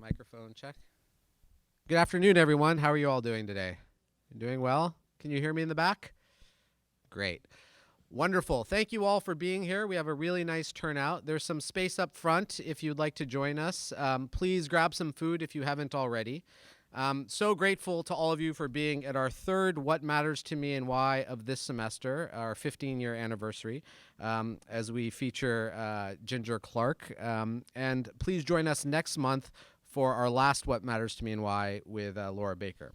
Microphone check. Good afternoon, everyone. How are you all doing today? Doing well? Can you hear me in the back? Great. Wonderful. Thank you all for being here. We have a really nice turnout. There's some space up front if you'd like to join us. Please grab some food if you haven't already. So grateful to all of you for being at our third What Matters to Me and Why of this semester, our 15-year anniversary, as we feature Ginger Clark. And please join us next month for our last What Matters to Me and Why with Laura Baker.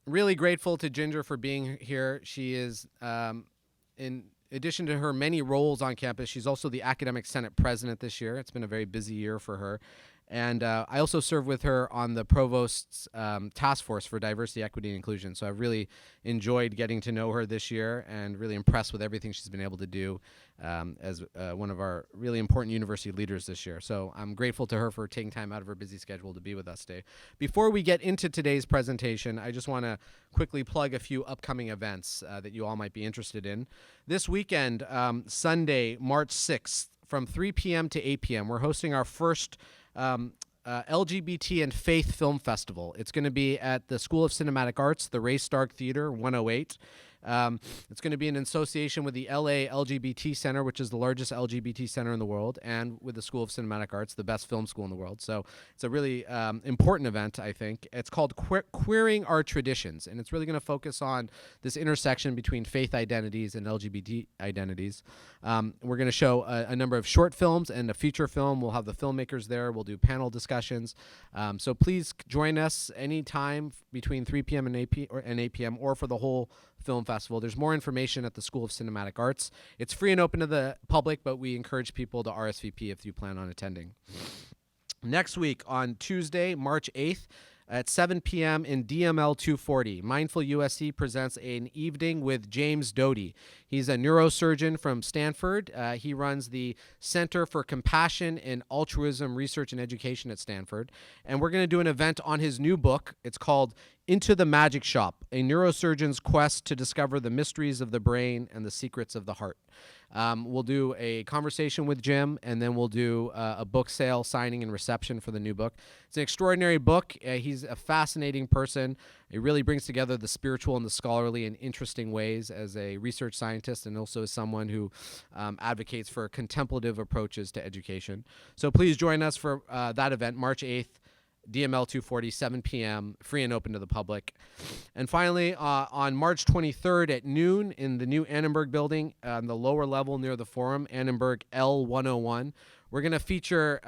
Really grateful to Ginger for being here. She is, in addition to her many roles on campus, she's also the Academic Senate President this year. It's been a very busy year for her. And I also serve with her on the Provost's Task Force for Diversity, Equity, and Inclusion. So I've really enjoyed getting to know her this year and really impressed with everything she's been able to do as one of our really important university leaders this year. So I'm grateful to her for taking time out of her busy schedule to be with us today. Before we get into today's presentation, I just want to quickly plug a few upcoming events that you all might be interested in. This weekend, Sunday, March 6th, from 3 p.m. to 8 p.m., we're hosting our first LGBT and Faith Film Festival. It's going to be at the School of Cinematic Arts, the Ray Stark Theater, 108. It's going to be in association with the LA LGBT Center, which is the largest LGBT center in the world, and with the School of Cinematic Arts, the best film school in the world. So it's a really important event, I think. It's called Queering Our Traditions, and it's really going to focus on this intersection between faith identities and LGBT identities. We're going to show a number of short films and a feature film. We'll have the filmmakers there. We'll do panel discussions. So please join us anytime between 3 p.m. and 8 p.m. or for the whole film festival. There's more information at the School of Cinematic Arts. It's free and open to the public, but we encourage people to RSVP if you plan on attending. Next week on Tuesday, March 8th, at 7 p.m. in DML 240, Mindful USC presents an evening with James Doty. He's a neurosurgeon from Stanford. He runs the Center for Compassion and Altruism Research and Education at Stanford. And we're going to do an event on his new book. It's called Into the Magic Shop, a neurosurgeon's quest to discover the mysteries of the brain and the secrets of the heart. We'll do a conversation with Jim, and then we'll do a book sale, signing, and reception for the new book. It's an extraordinary book. He's a fascinating person. He really brings together the spiritual and the scholarly in interesting ways as a research scientist, and also as someone who advocates for contemplative approaches to education. So please join us for that event, March 8th. DML 240, 7 p.m., free and open to the public. And finally, on March 23rd at noon in the new Annenberg building on the lower level near the Forum, Annenberg L101, we're going to feature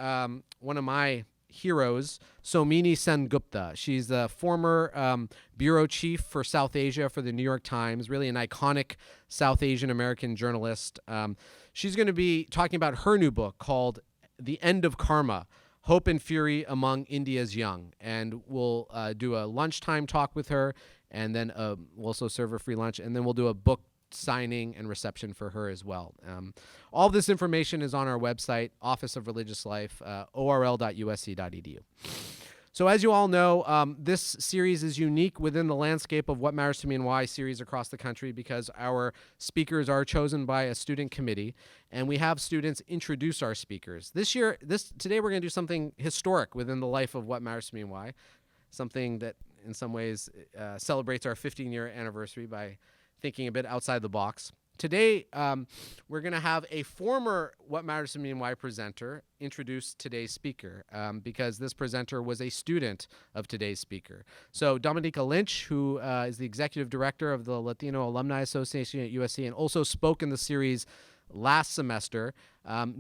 one of my heroes, Somini Sengupta. She's the former bureau chief for South Asia for the New York Times, really an iconic South Asian American journalist. She's going to be talking about her new book called The End of Karma, Hope and Fury Among India's Young. And we'll do a lunchtime talk with her, and then we'll also serve her free lunch, and then we'll do a book signing and reception for her as well. All of this information is on our website, Office of Religious Life, orl.usc.edu. So as you all know, this series is unique within the landscape of What Matters to Me and Why series across the country because our speakers are chosen by a student committee, and we have students introduce our speakers. Today we're going to do something historic within the life of What Matters to Me and Why, something that in some ways celebrates our 15-year anniversary by thinking a bit outside the box. Today, we're going to have a former What Matters to Me and Why presenter introduce today's speaker because this presenter was a student of today's speaker. So Dominica Lynch, who is the executive director of the Latino Alumni Association at USC and also spoke in the series last semester,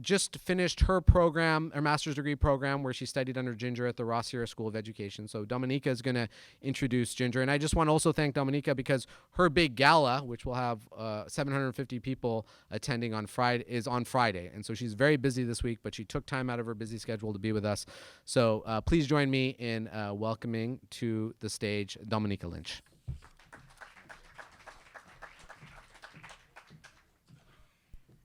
just finished her program, her master's degree program, where she studied under Ginger at the Ross Sierra School of Education. So Dominica is going to introduce Ginger. And I just want to also thank Dominica because her big gala, which will have 750 people attending on Friday, is on Friday. And so she's very busy this week, but she took time out of her busy schedule to be with us. So please join me in welcoming to the stage Dominica Lynch.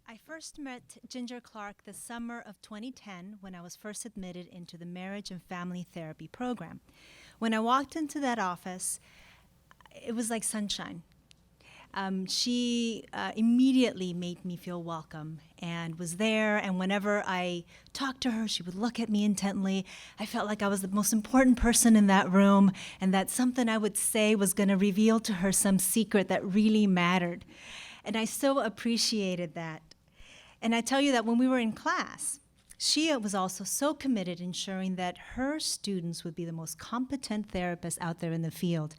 I first met Ginger Clark the summer of 2010 when I was first admitted into the Marriage and Family Therapy program. When I walked into that office, it was like sunshine. She immediately made me feel welcome and was there. And whenever I talked to her, she would look at me intently. I felt like I was the most important person in that room and that something I would say was going to reveal to her some secret that really mattered. And I so appreciated that. And I tell you that when we were in class, she was also so committed ensuring that her students would be the most competent therapists out there in the field.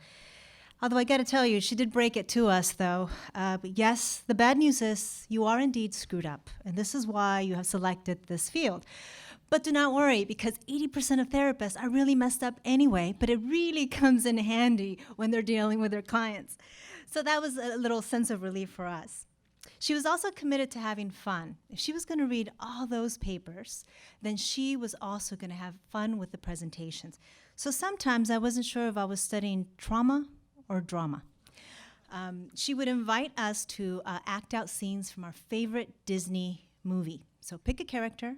Although I got to tell you, she did break it to us, though. But yes, the bad news is you are indeed screwed up, and this is why you have selected this field. But do not worry, because 80% of therapists are really messed up anyway, but it really comes in handy when they're dealing with their clients. So that was a little sense of relief for us. She was also committed to having fun. If she was going to read all those papers, then she was also going to have fun with the presentations. So sometimes I wasn't sure if I was studying trauma or drama. She would invite us to act out scenes from our favorite Disney movie. So pick a character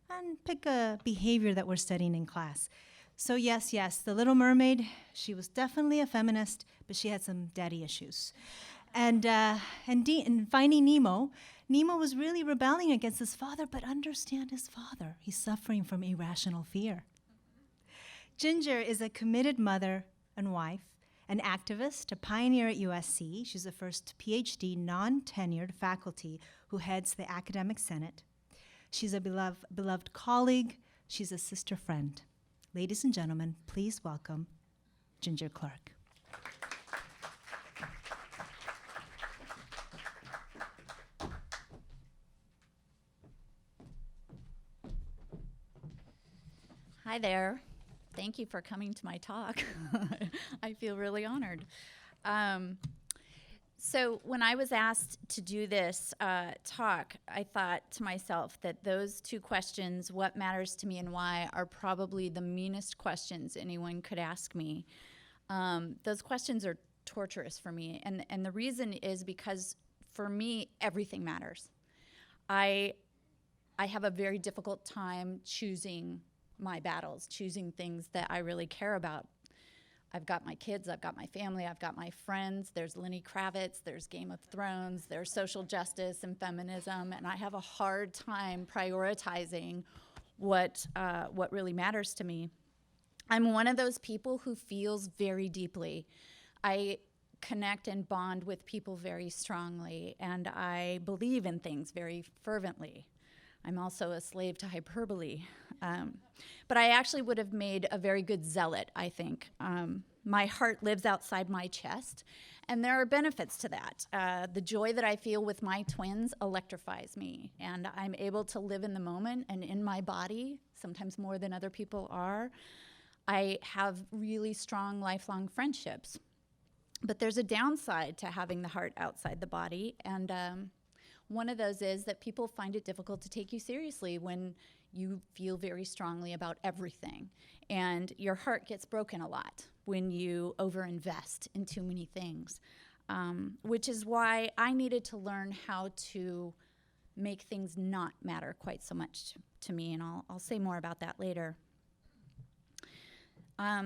and pick a behavior that we're studying in class. So yes, The Little Mermaid, she was definitely a feminist, but she had some daddy issues. And in Finding Nemo, Nemo was really rebelling against his father, but understand his father. He's suffering from irrational fear. Ginger is a committed mother and wife, an activist, a pioneer at USC. She's the first PhD non-tenured faculty who heads the academic senate. She's a beloved colleague. She's a sister friend. Ladies and gentlemen, please welcome Ginger Clark. Hi there. Thank you for coming to my talk. I feel really honored. So when I was asked to do this talk, I thought to myself that those two questions, what matters to me and why, are probably the meanest questions anyone could ask me. Those questions are torturous for me. And the reason is because for me, everything matters. I have a very difficult time choosing my battles, choosing things that I really care about. I've got my kids, I've got my family, I've got my friends, there's Lenny Kravitz, there's Game of Thrones, there's social justice and feminism, and I have a hard time prioritizing what really matters to me. I'm one of those people who feels very deeply. I connect and bond with people very strongly, and I believe in things very fervently. I'm also a slave to hyperbole. But I actually would have made a very good zealot, I think. My heart lives outside my chest, and there are benefits to that. The joy that I feel with my twins electrifies me, and I'm able to live in the moment and in my body, sometimes more than other people are. I have really strong, lifelong friendships. But there's a downside to having the heart outside the body, and one of those is that people find it difficult to take you seriously when you feel very strongly about everything. And your heart gets broken a lot when you overinvest in too many things, which is why I needed to learn how to make things not matter quite so much to me, and I'll say more about that later.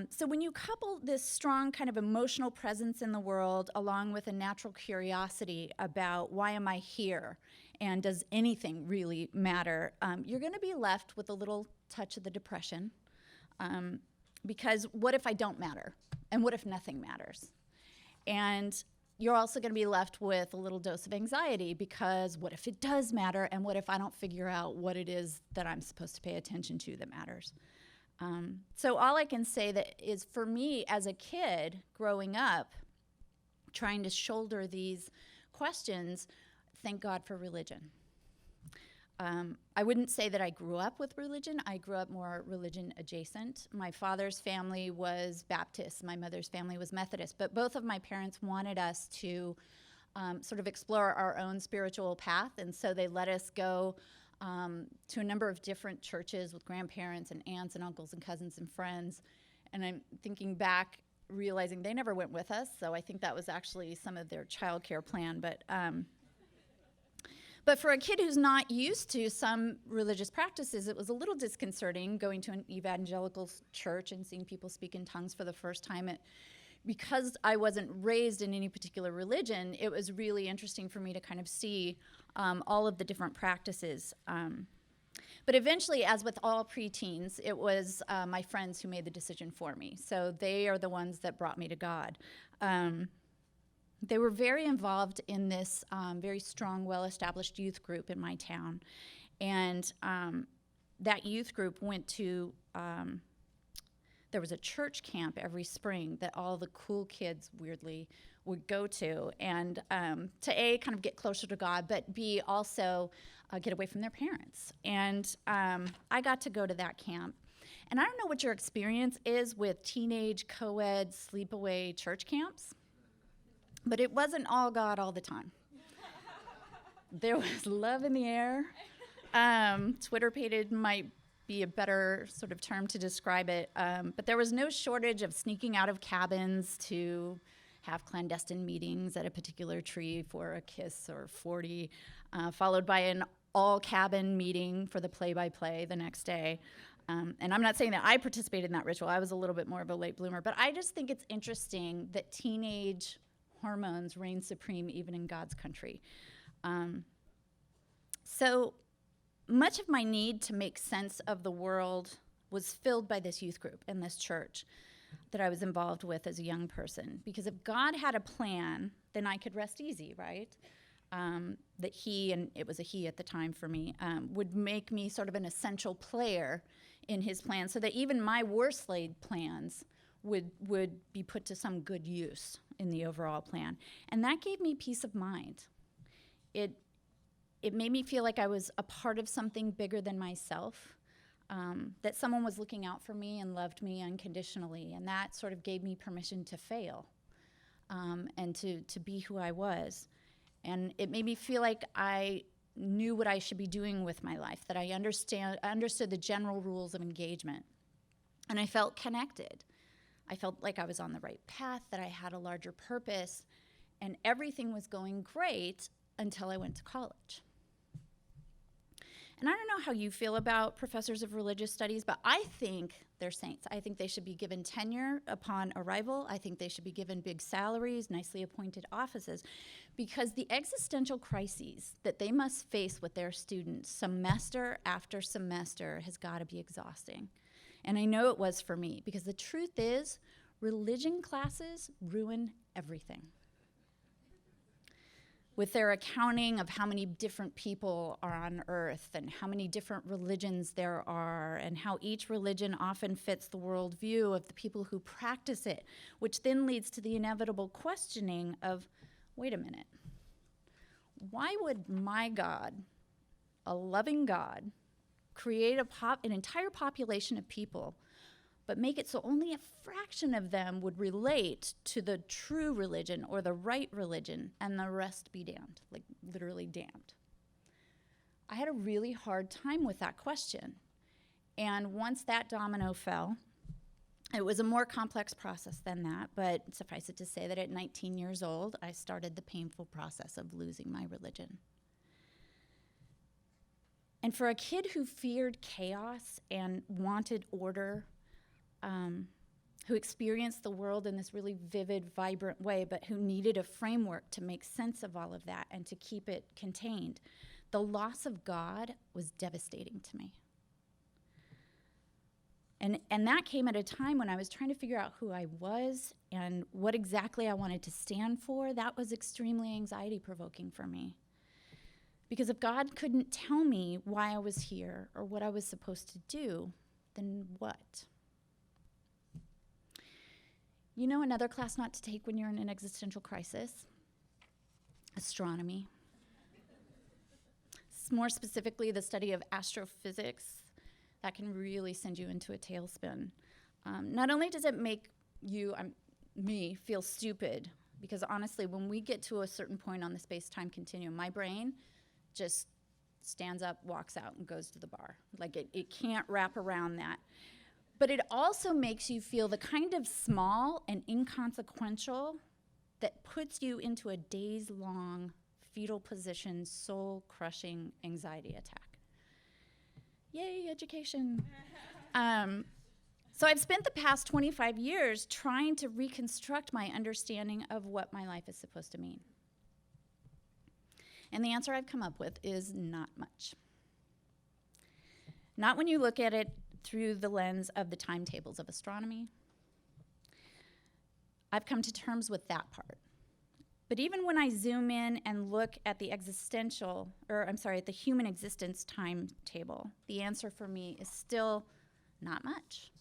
So when you couple this strong kind of emotional presence in the world along with a natural curiosity about why am I here and does anything really matter, you're going to be left with a little touch of the depression, because what if I don't matter? And what if nothing matters? And you're also going to be left with a little dose of anxiety, because what if it does matter, and what if I don't figure out what it is that I'm supposed to pay attention to that matters? So all I can say that is, for me as a kid growing up, trying to shoulder these questions, thank God for religion. I wouldn't say that I grew up with religion. I grew up more religion adjacent. My father's family was Baptist. My mother's family was Methodist. But both of my parents wanted us to sort of explore our own spiritual path, and so they let us go to a number of different churches with grandparents and aunts and uncles and cousins and friends. And I'm thinking back, realizing they never went with us, so I think that was actually some of their childcare plan. But for a kid who's not used to some religious practices, it was a little disconcerting going to an evangelical church and seeing people speak in tongues for the first time. It because I wasn't raised in any particular religion, it was really interesting for me to kind of see all of the different practices. But eventually, as with all preteens, it was my friends who made the decision for me. So they are the ones that brought me to God. They were very involved in this very strong, well-established youth group in my town. And that youth group went to, there was a church camp every spring that all the cool kids, weirdly, would go to. And to A, kind of get closer to God, but B, also get away from their parents. And I got to go to that camp. And I don't know what your experience is with teenage co-ed sleepaway church camps, but it wasn't all God all the time. There was love in the air. Twitter-pated might be a better sort of term to describe it, but there was no shortage of sneaking out of cabins to have clandestine meetings at a particular tree for a kiss or 40, followed by an all-cabin meeting for the play-by-play the next day. And I'm not saying that I participated in that ritual. I was a little bit more of a late bloomer. But I just think it's interesting that teenage hormones reign supreme even in God's country. So much of my need to make sense of the world was filled by this youth group and this church that I was involved with as a young person. Because if God had a plan, then I could rest easy, right? That he, and it was a he at the time for me, would make me sort of an essential player in his plan so that even my worst laid plans would be put to some good use in the overall plan. And that gave me peace of mind. It made me feel like I was a part of something bigger than myself, that someone was looking out for me and loved me unconditionally. And that sort of gave me permission to fail and to be who I was. And it made me feel like I knew what I should be doing with my life, that I understood the general rules of engagement. And I felt connected. I felt like I was on the right path, that I had a larger purpose, and everything was going great until I went to college. And I don't know how you feel about professors of religious studies, but I think they're saints. I think they should be given tenure upon arrival. I think they should be given big salaries, nicely appointed offices, because the existential crises that they must face with their students semester after semester has got to be exhausting. And I know it was for me, because the truth is, religion classes ruin everything. With their accounting of how many different people are on earth and how many different religions there are and how each religion often fits the worldview of the people who practice it, which then leads to the inevitable questioning of, wait a minute, why would my God, a loving God, create an entire population of people, but make it so only a fraction of them would relate to the true religion or the right religion, and the rest be damned, like literally damned? I had a really hard time with that question. And once that domino fell, it was a more complex process than that, but suffice it to say that at 19 years old, I started the painful process of losing my religion. And for a kid who feared chaos and wanted order, who experienced the world in this really vivid, vibrant way, but who needed a framework to make sense of all of that and to keep it contained, the loss of God was devastating to me. And that came at a time when I was trying to figure out who I was and what exactly I wanted to stand for. That was extremely anxiety-provoking for me. Because if God couldn't tell me why I was here or what I was supposed to do, then what? You know another class not to take when you're in an existential crisis? Astronomy. More specifically, the study of astrophysics. That can really send you into a tailspin. Not only does it make me feel stupid, because honestly, when we get to a certain point on the space-time continuum, my brain just stands up, walks out, and goes to the bar. Like it can't wrap around that. But it also makes you feel the kind of small and inconsequential that puts you into a days-long fetal position, soul-crushing anxiety attack. Yay, education. So I've spent the past 25 years trying to reconstruct my understanding of what my life is supposed to mean. And the answer I've come up with is not much. Not when you look at it through the lens of the timetables of astronomy. I've come to terms with that part. But even when I zoom in and look at the at the human existence timetable, the answer for me is still not much.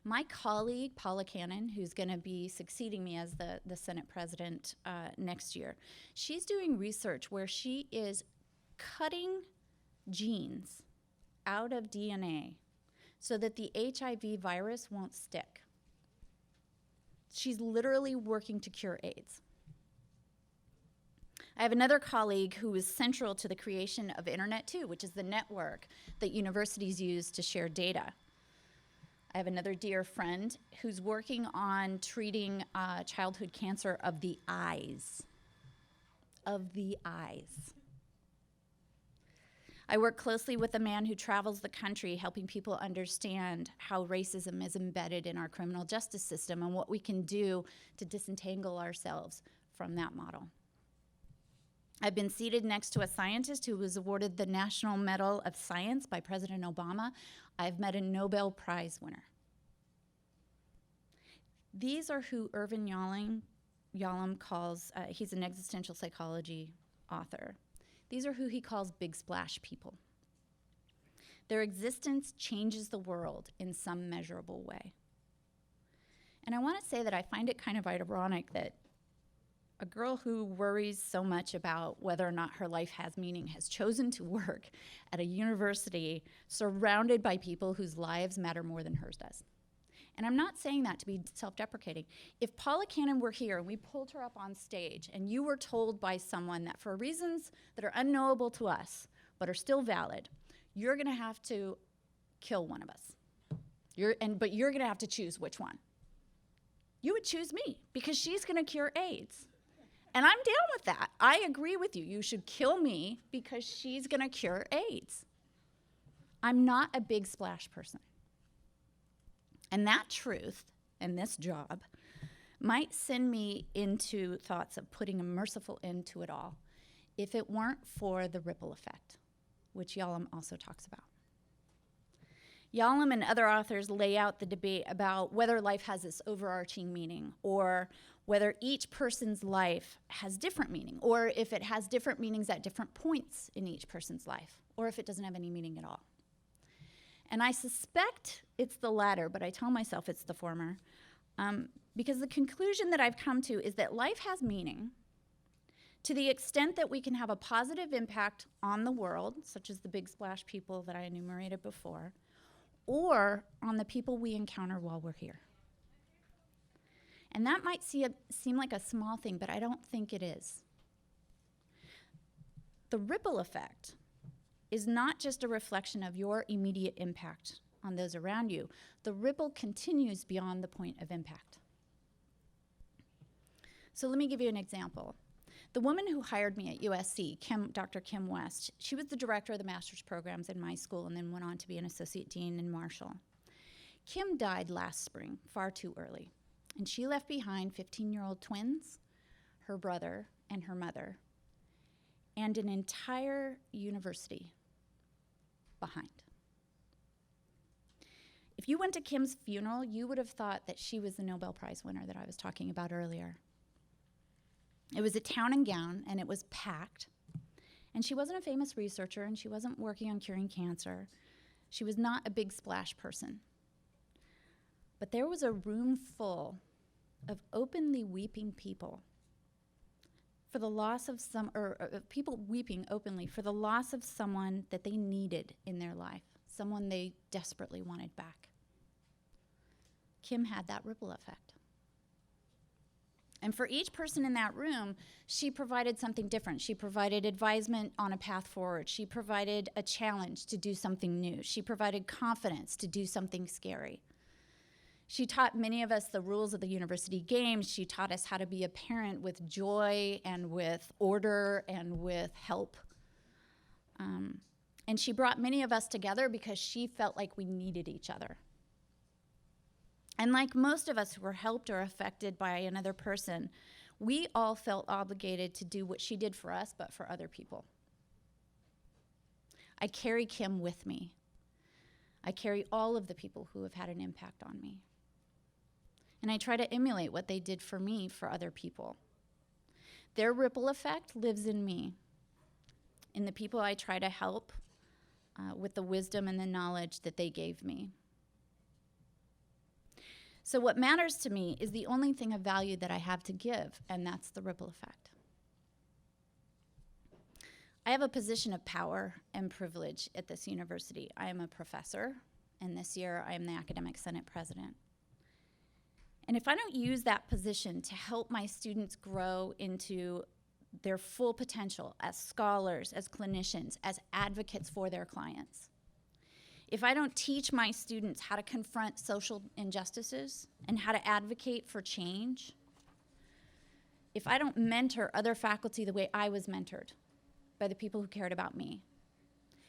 My colleague, Paula Cannon, who's going to be succeeding me as the Senate president next year, she's doing research where she is cutting genes out of DNA so that the HIV virus won't stick. She's literally working to cure AIDS. I have another colleague who is central to the creation of Internet 2, which is the network that universities use to share data. I have another dear friend who's working on treating childhood cancer of the eyes. Of the eyes. I work closely with a man who travels the country helping people understand how racism is embedded in our criminal justice system and what we can do to disentangle ourselves from that model. I've been seated next to a scientist who was awarded the National Medal of Science by President Obama. I've met a Nobel Prize winner. These are who Irvin Yalom calls, he's an existential psychology author. These are who he calls big splash people. Their existence changes the world in some measurable way. And I want to say that I find it kind of ironic that a girl who worries so much about whether or not her life has meaning has chosen to work at a university surrounded by people whose lives matter more than hers does. And I'm not saying that to be self-deprecating. If Paula Cannon were here and we pulled her up on stage and you were told by someone that for reasons that are unknowable to us but are still valid, you're going to have to kill one of us. But you're going to have to choose which one. You would choose me because she's going to cure AIDS. And I'm down with that. I agree with you. You should kill me because she's going to cure AIDS. I'm not a big splash person. And that truth and this job might send me into thoughts of putting a merciful end to it all if it weren't for the ripple effect, which Yalom also talks about. Yalom and other authors lay out the debate about whether life has this overarching meaning or whether each person's life has different meaning, or if it has different meanings at different points in each person's life, or if it doesn't have any meaning at all. And I suspect it's the latter, but I tell myself it's the former, because the conclusion that I've come to is that life has meaning to the extent that we can have a positive impact on the world, such as the big splash people that I enumerated before, or on the people we encounter while we're here. And that might seem like a small thing, but I don't think it is. The ripple effect is not just a reflection of your immediate impact on those around you. The ripple continues beyond the point of impact. So let me give you an example. The woman who hired me at USC, Dr. Kim West, she was the director of the master's programs in my school and then went on to be an associate dean in Marshall. Kim died last spring, far too early, and she left behind 15-year-old twins, her brother, and her mother, and an entire university behind. If you went to Kim's funeral, you would have thought that she was the Nobel Prize winner that I was talking about earlier. It was a town and gown, and it was packed. And she wasn't a famous researcher, and she wasn't working on curing cancer. She was not a big splash person. But there was a room full of openly weeping people for the loss of people weeping openly for the loss of someone that they needed in their life, someone they desperately wanted back. Kim had that ripple effect. And for each person in that room, she provided something different. She provided advisement on a path forward. She provided a challenge to do something new. She provided confidence to do something scary. She taught many of us the rules of the university games. She taught us how to be a parent with joy and with order and with help. And she brought many of us together because she felt like we needed each other. And like most of us who were helped or affected by another person, we all felt obligated to do what she did for us, but for other people. I carry Kim with me. I carry all of the people who have had an impact on me. And I try to emulate what they did for me for other people. Their ripple effect lives in me, in the people I try to help with the wisdom and the knowledge that they gave me. So what matters to me is the only thing of value that I have to give, and that's the ripple effect. I have a position of power and privilege at this university. I am a professor, and this year I am the Academic Senate President. And if I don't use that position to help my students grow into their full potential as scholars, as clinicians, as advocates for their clients, if I don't teach my students how to confront social injustices and how to advocate for change, if I don't mentor other faculty the way I was mentored by the people who cared about me,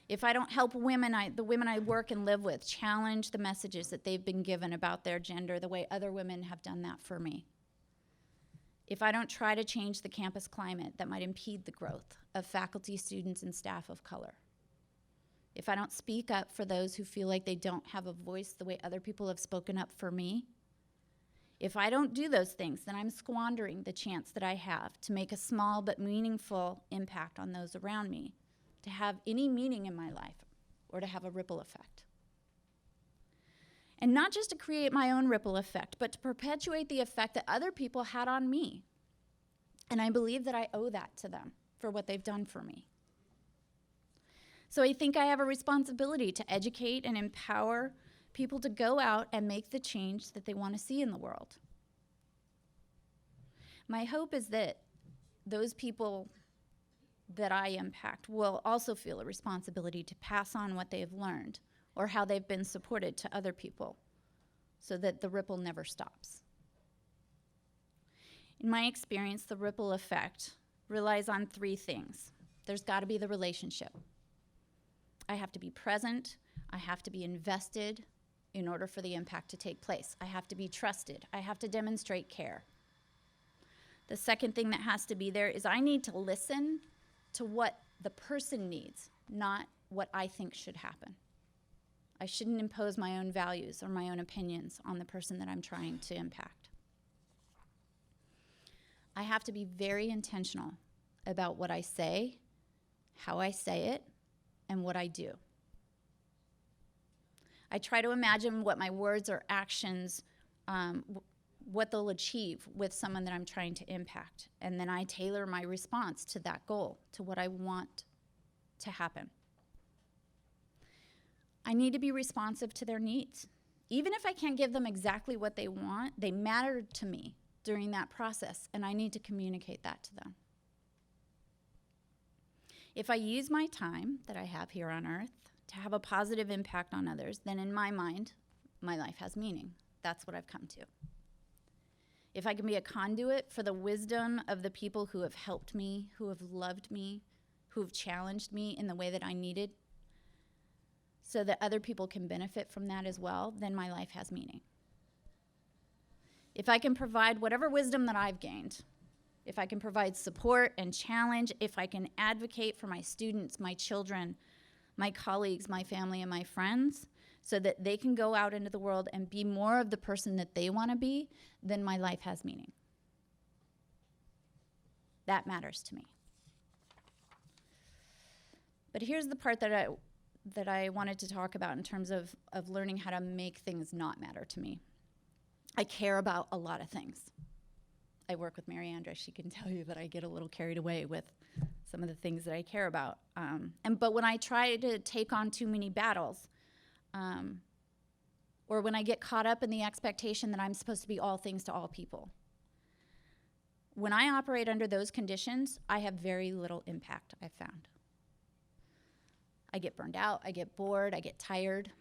if I don't help women, the women I work and live with, challenge the messages that they've been given about their gender the way other women have done that for me, if I don't try to change the campus climate that might impede the growth of faculty, students, and staff of color, if I don't speak up for those who feel like they don't have a voice the way other people have spoken up for me, if I don't do those things, then I'm squandering the chance that I have to make a small but meaningful impact on those around me, to have any meaning in my life, or to have a ripple effect. And not just to create my own ripple effect, but to perpetuate the effect that other people had on me. And I believe that I owe that to them for what they've done for me. So I think I have a responsibility to educate and empower people to go out and make the change that they want to see in the world. My hope is that those people that I impact will also feel a responsibility to pass on what they have learned or how they've been supported to other people so that the ripple never stops. In my experience, the ripple effect relies on three things. There's got to be the relationship. I have to be present, I have to be invested in order for the impact to take place. I have to be trusted, I have to demonstrate care. The second thing that has to be there is I need to listen to what the person needs, not what I think should happen. I shouldn't impose my own values or my own opinions on the person that I'm trying to impact. I have to be very intentional about what I say, how I say it, and what I do. I try to imagine what my words or actions, what they'll achieve with someone that I'm trying to impact. And then I tailor my response to that goal, to what I want to happen. I need to be responsive to their needs. Even if I can't give them exactly what they want, they matter to me during that process, and I need to communicate that to them. If I use my time that I have here on earth to have a positive impact on others, then in my mind, my life has meaning. That's what I've come to. If I can be a conduit for the wisdom of the people who have helped me, who have loved me, who have challenged me in the way that I needed, so that other people can benefit from that as well, then my life has meaning. If I can provide whatever wisdom that I've gained, if I can provide support and challenge, if I can advocate for my students, my children, my colleagues, my family, and my friends, so that they can go out into the world and be more of the person that they want to be, then my life has meaning. That matters to me. But here's the part that I wanted to talk about in terms of learning how to make things not matter to me. I care about a lot of things. I work with Mary Andra. She can tell you that I get a little carried away with some of the things that I care about. But when I try to take on too many battles, or when I get caught up in the expectation that I'm supposed to be all things to all people, when I operate under those conditions, I have very little impact, I've found. I get burned out, I get bored, I get tired.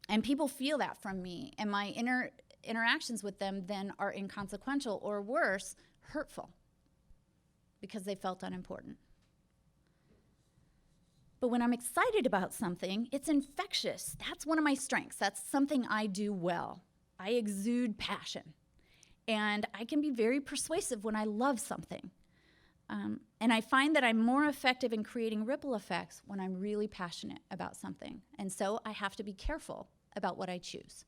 And people feel that from me, and my interactions with them then are inconsequential, or worse, hurtful, because they felt unimportant. But when I'm excited about something, it's infectious. That's one of my strengths. That's something I do well. I exude passion. And I can be very persuasive when I love something. And I find that I'm more effective in creating ripple effects when I'm really passionate about something. And so I have to be careful about what I choose.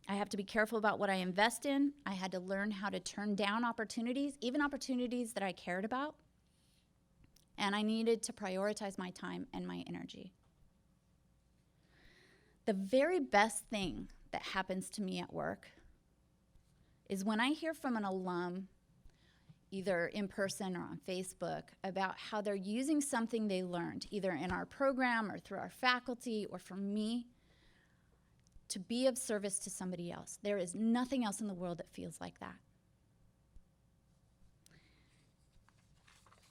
I have to be careful about what I invest in. I had to learn how to turn down opportunities, even opportunities that I cared about. And I needed to prioritize my time and my energy. The very best thing that happens to me at work is when I hear from an alum, either in person or on Facebook, about how they're using something they learned, either in our program or through our faculty or from me, to be of service to somebody else. There is nothing else in the world that feels like that.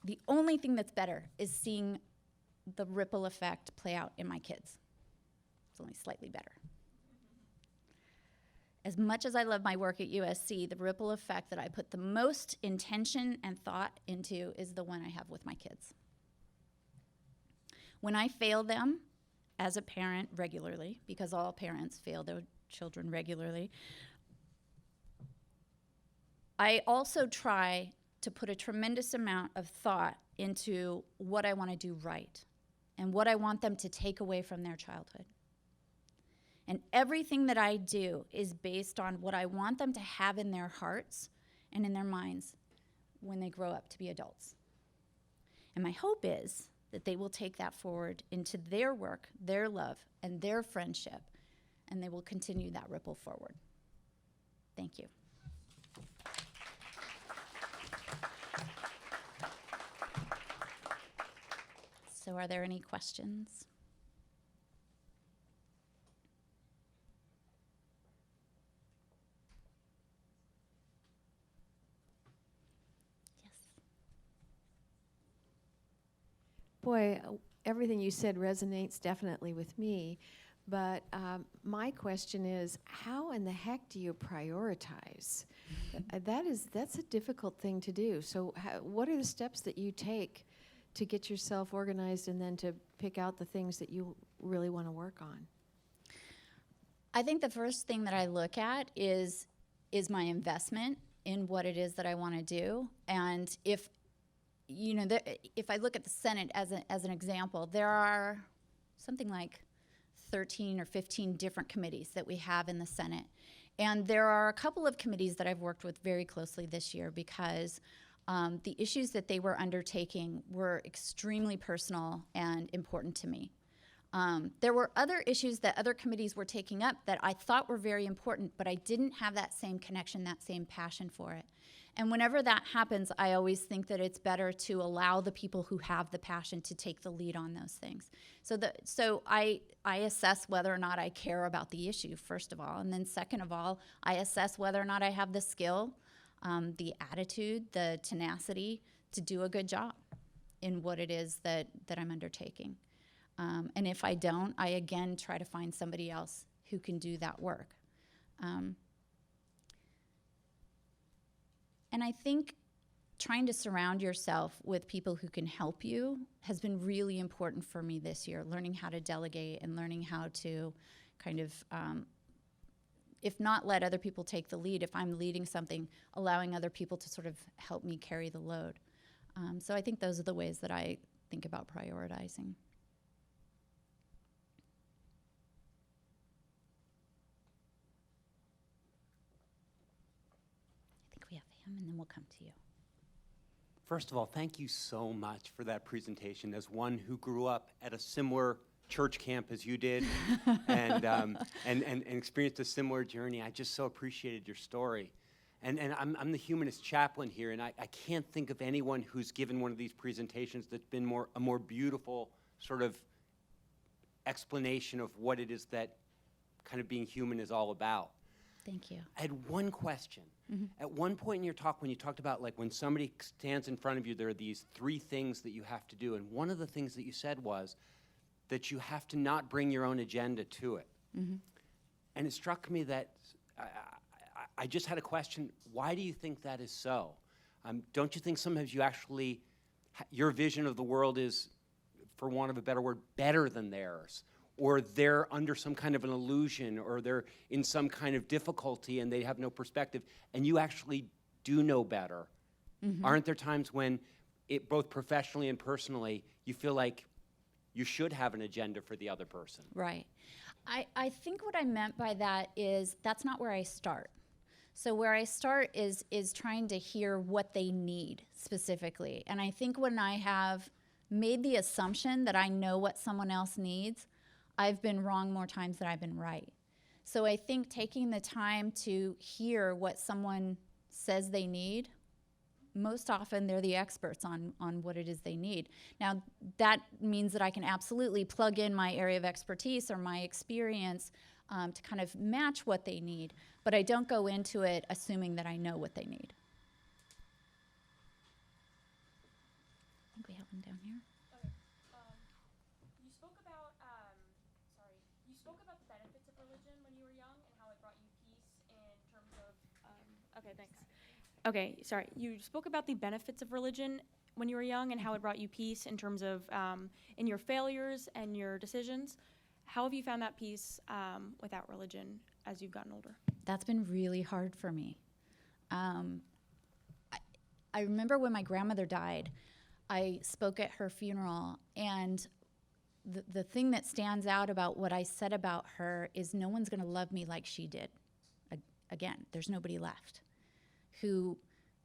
The only thing that's better is seeing the ripple effect play out in my kids. It's only slightly better. As much as I love my work at USC, the ripple effect that I put the most intention and thought into is the one I have with my kids. When I fail them as a parent regularly, because all parents fail their children regularly, I also try to put a tremendous amount of thought into what I want to do right and what I want them to take away from their childhood. And everything that I do is based on what I want them to have in their hearts and in their minds when they grow up to be adults. And my hope is that they will take that forward into their work, their love, and their friendship, and they will continue that ripple forward. Thank you. So are there any questions? Yes. Boy, everything you said resonates definitely with me. But my question is, how in the heck do you prioritize? That's a difficult thing to do. So what are the steps that you take to get yourself organized and then to pick out the things that you really want to work on? I think the first thing that I look at is my investment in what it is that I want to do. And if I look at the Senate as an example, there are something like 13 or 15 different committees that we have in the Senate. And there are a couple of committees that I've worked with very closely this year because the issues that they were undertaking were extremely personal and important to me. There were other issues that other committees were taking up that I thought were very important, but I didn't have that same connection, that same passion for it. And whenever that happens, I always think that it's better to allow the people who have the passion to take the lead on those things. So I assess whether or not I care about the issue, first of all. And then second of all, I assess whether or not I have the skill, the attitude, the tenacity to do a good job in what it is that I'm undertaking. And if I don't, I again try to find somebody else who can do that work. And I think trying to surround yourself with people who can help you has been really important for me this year, learning how to delegate and learning how to kind of, if not let other people take the lead, if I'm leading something, allowing other people to sort of help me carry the load. So I think those are the ways that I think about prioritizing. And then we'll come to you. First of all, thank you so much for that presentation. As one who grew up at a similar church camp as you did and experienced a similar journey, I just so appreciated your story. And I'm the humanist chaplain here, and I can't think of anyone who's given one of these presentations that's been a more beautiful sort of explanation of what it is that kind of being human is all about. Thank you. I had one question. Mm-hmm. At one point in your talk, when you talked about like when somebody stands in front of you, there are these 3 things that you have to do. And one of the things that you said was that you have to not bring your own agenda to it. Mm-hmm. And it struck me that I just had a question. Why do you think that is so? Don't you think sometimes you actually, your vision of the world is for want of a better word, better than theirs, or they're under some kind of an illusion, or they're in some kind of difficulty and they have no perspective, and you actually do know better. Aren't there times when, both professionally and personally, you feel like you should have an agenda for the other person? Right. I think what I meant by that is that's not where I start. So where I start is trying to hear what they need specifically. And I think when I have made the assumption that I know what someone else needs, I've been wrong more times than I've been right. So I think taking the time to hear what someone says they need, most often they're the experts on what it is they need. Now, that means that I can absolutely plug in my area of expertise or my experience to kind of match what they need, but I don't go into it assuming that I know what they need. I think we have one down here. Okay. You spoke about you spoke about the benefits of religion when you were young and how it brought you peace in terms of. Okay, thanks. Okay, sorry. You spoke about the benefits of religion when you were young and how it brought you peace in terms of in your failures and your decisions. How have you found that peace without religion as you've gotten older? That's been really hard for me. I remember when my grandmother died, I spoke at her funeral, and the thing that stands out about what I said about her is no one's going to love me like she did. Again, there's nobody left who,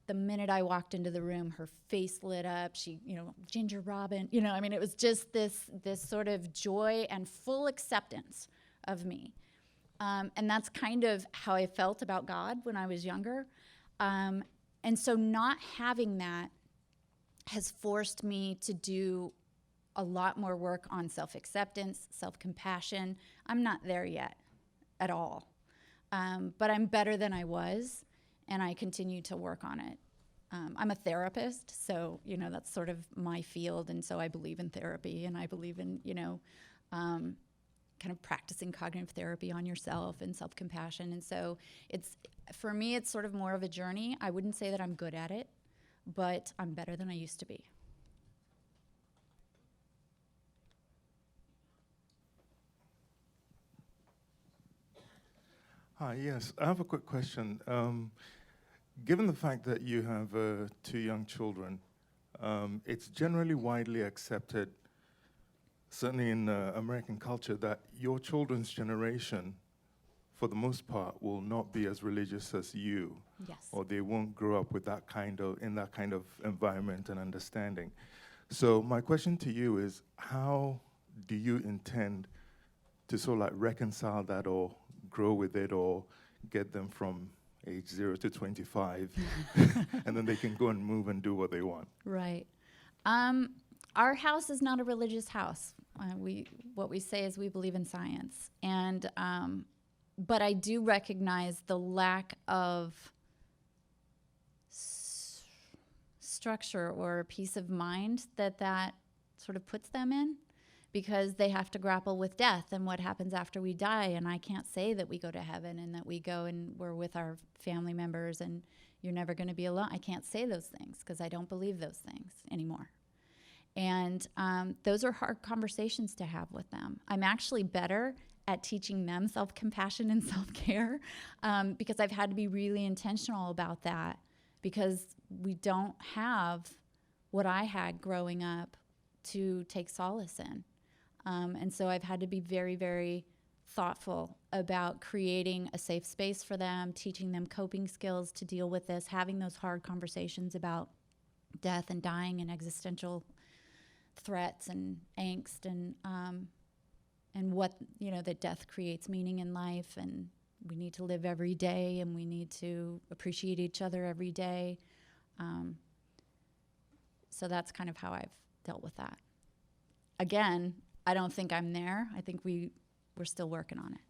the minute I walked into the room, her face lit up. She, Ginger Robin, I mean, it was just this sort of joy and full acceptance of me. And that's kind of how I felt about God when I was younger. And so not having that has forced me to do a lot more work on self-acceptance, self-compassion. I'm not there yet at all. But I'm better than I was, and I continue to work on it. I'm a therapist, so, that's sort of my field, and so I believe in therapy, and I believe in, kind of practicing cognitive therapy on yourself and self-compassion. And so for me, it's sort of more of a journey. I wouldn't say that I'm good at it, but I'm better than I used to be. Hi, yes. I have a quick question. Given the fact that you have 2 young children, it's generally widely accepted, certainly in American culture, that your children's generation, for the most part, will not be as religious as you. Yes. Or they won't grow up with in that kind of environment and understanding. So my question to you is, how do you intend to sort of like reconcile that or grow with it or get them from age 0 to 25 and then they can go and move and do what they want? Right. Our house is not a religious house. What we say is we believe in science. And but I do recognize the lack of structure or peace of mind that sort of puts them in, because they have to grapple with death and what happens after we die. And I can't say that we go to heaven and that we go and we're with our family members and you're never going to be alone. I can't say those things because I don't believe those things anymore. And those are hard conversations to have with them. I'm actually better at teaching them self-compassion and self-care because I've had to be really intentional about that, because we don't have what I had growing up to take solace in. And so I've had to be very, very thoughtful about creating a safe space for them, teaching them coping skills to deal with this, having those hard conversations about death and dying and existential threats and angst and what, that death creates meaning in life, and we need to live every day and we need to appreciate each other every day. So that's kind of how I've dealt with that. Again, I don't think I'm there. I think we're still working on it.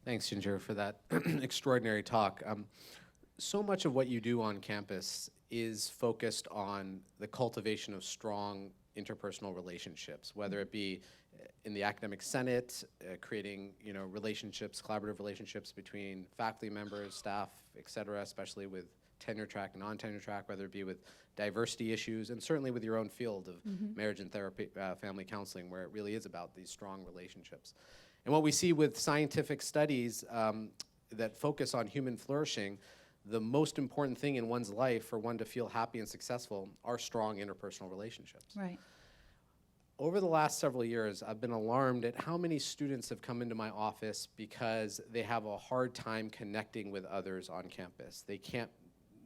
Thanks, Ginger, for that extraordinary talk. So much of what you do on campus is focused on the cultivation of strong interpersonal relationships, whether it be in the academic senate, creating relationships, collaborative relationships between faculty members, staff, et cetera, especially with tenure track and non-tenure track, whether it be with diversity issues, and certainly with your own field of marriage and therapy, family counseling, where it really is about these strong relationships. And what we see with scientific studies that focus on human flourishing, the most important thing in one's life for one to feel happy and successful are strong interpersonal relationships. Right. Over the last several years, I've been alarmed at how many students have come into my office because they have a hard time connecting with others on campus. They can't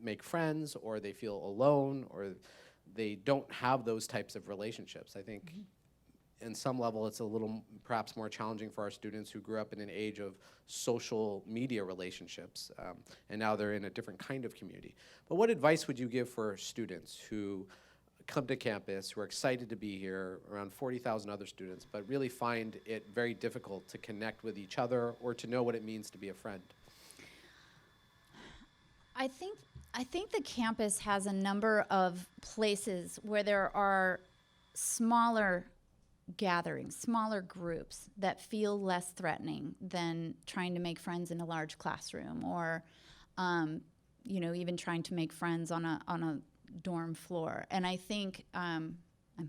make friends, or they feel alone, or they don't have those types of relationships. I think in some level it's a little perhaps more challenging for our students who grew up in an age of social media relationships, and now they're in a different kind of community. But what advice would you give for students who come to campus, who are excited to be here, around 40,000 other students, but really find it very difficult to connect with each other or to know what it means to be a friend? I think the campus has a number of places where there are smaller gatherings, smaller groups that feel less threatening than trying to make friends in a large classroom, or even trying to make friends on a dorm floor. And I think I'm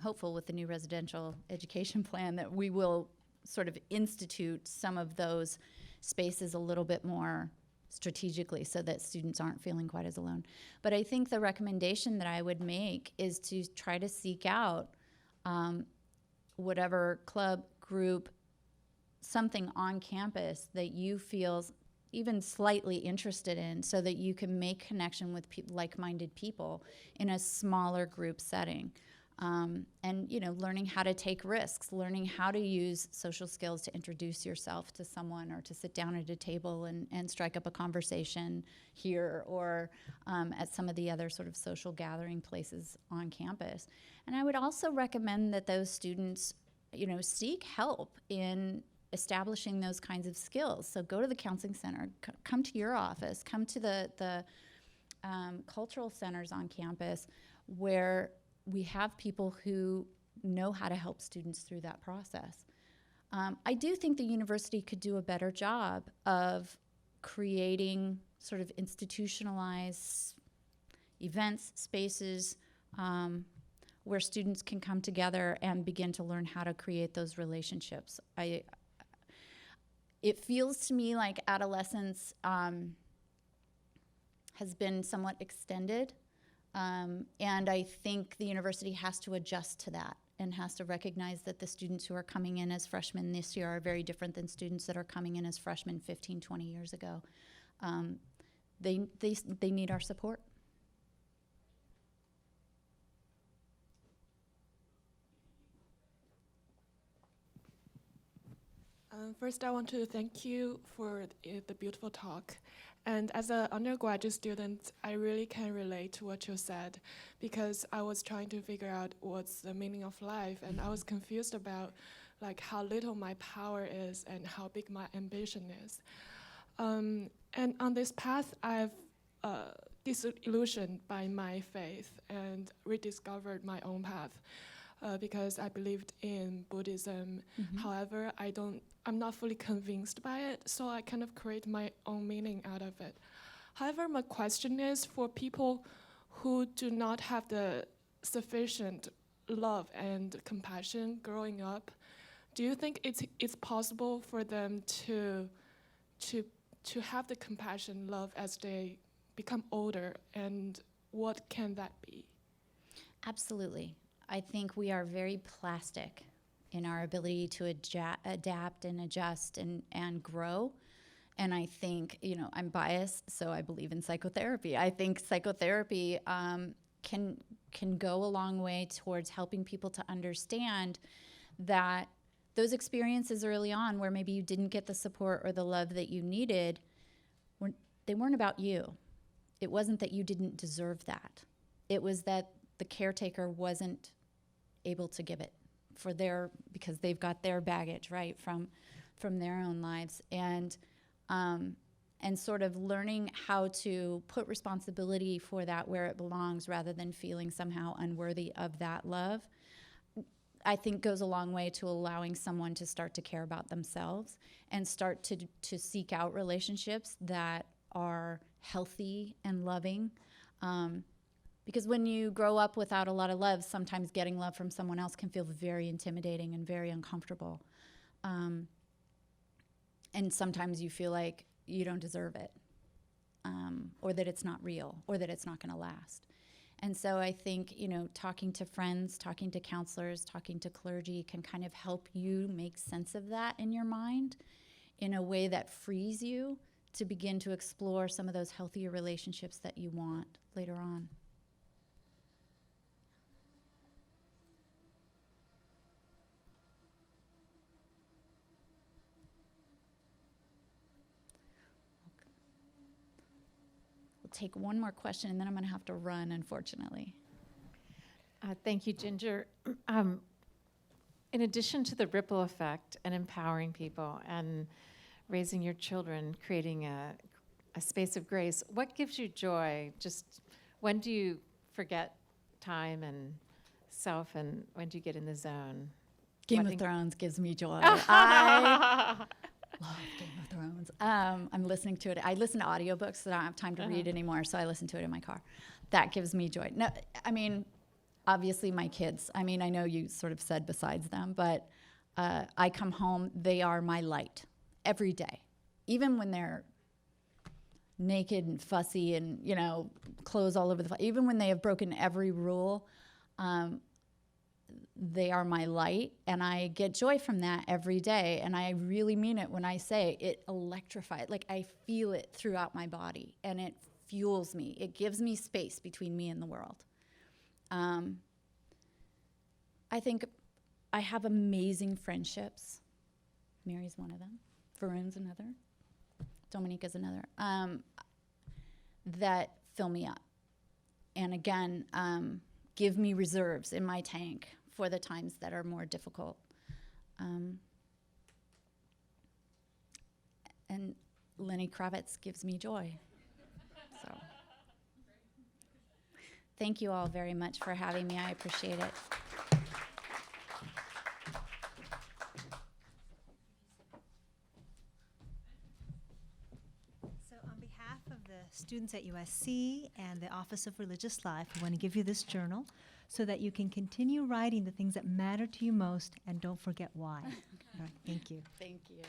hopeful with the new residential education plan that we will sort of institute some of those spaces a little bit more strategically so that students aren't feeling quite as alone. But I think the recommendation that I would make is to try to seek out whatever club, group, something on campus that you feel even slightly interested in, so that you can make connection with like-minded people in a smaller group setting. And learning how to take risks, learning how to use social skills to introduce yourself to someone, or to sit down at a table and strike up a conversation here, or at some of the other sort of social gathering places on campus. And I would also recommend that those students, seek help in establishing those kinds of skills. So go to the counseling center, come to your office, come to the cultural centers on campus, where we have people who know how to help students through that process. I do think the university could do a better job of creating sort of institutionalized events, spaces, where students can come together and begin to learn how to create those relationships. It feels to me like adolescence has been somewhat extended. And I think the university has to adjust to that, and has to recognize that the students who are coming in as freshmen this year are very different than students that are coming in as freshmen 15, 20 years ago. They need our support. First, I want to thank you for the beautiful talk. And as an undergraduate student, I really can relate to what you said, because I was trying to figure out what's the meaning of life, and I was confused about how little my power is and how big my ambition is. And on this path, I've disillusioned by my faith and rediscovered my own path. Because I believed in Buddhism. However, I'm not fully convinced by it, so I kind of create my own meaning out of it. However, my question is, for people who do not have the sufficient love and compassion growing up, do you think it's possible for them to have the compassion, love as they become older, and what can that be? Absolutely. I think we are very plastic in our ability to adapt and adjust and grow. And I think, I'm biased, so I believe in psychotherapy. I think psychotherapy can go a long way towards helping people to understand that those experiences early on where maybe you didn't get the support or the love that you needed, they weren't about you. It wasn't that you didn't deserve that. It was that the caretaker wasn't able to give it because they've got their baggage, right, from their own lives. And sort of learning how to put responsibility for that where it belongs, rather than feeling somehow unworthy of that love. I think goes a long way to allowing someone to start to care about themselves and start to seek out relationships that are healthy and loving. Because when you grow up without a lot of love, sometimes getting love from someone else can feel very intimidating and very uncomfortable. And sometimes you feel like you don't deserve it, or that it's not real, or that it's not going to last. And so I think, talking to friends, talking to counselors, talking to clergy can kind of help you make sense of that in your mind in a way that frees you to begin to explore some of those healthier relationships that you want later on. We'll take one more question, and then I'm going to have to run, unfortunately. Thank you, Ginger. In addition to the ripple effect and empowering people and raising your children, creating a space of grace, what gives you joy? Just when do you forget time and self, and when do you get in the zone? Game of Thrones gives me joy. I love Game of Thrones. I'm listening to it. I listen to audiobooks, so I don't have time to read anymore, so I listen to it in my car. That gives me joy. No, I mean, obviously my kids. I mean, I know you sort of said besides them, but I come home, they are my light every day. Even when they're naked and fussy and, clothes all over the place, even when they have broken every rule, they are my light, and I get joy from that every day. And I really mean it when I say it electrifies. Like, I feel it throughout my body, and it fuels me. It gives me space between me and the world. I think I have amazing friendships. Mary's one of them. Varun's another. Dominica's another. That fill me up. And again, give me reserves in my tank for the times that are more difficult. And Lenny Kravitz gives me joy. So, thank you all very much for having me. I appreciate it. So on behalf of the students at USC and the Office of Religious Life, we want to give you this journal so that you can continue writing the things that matter to you most, and don't forget why. All right, thank you. Thank you.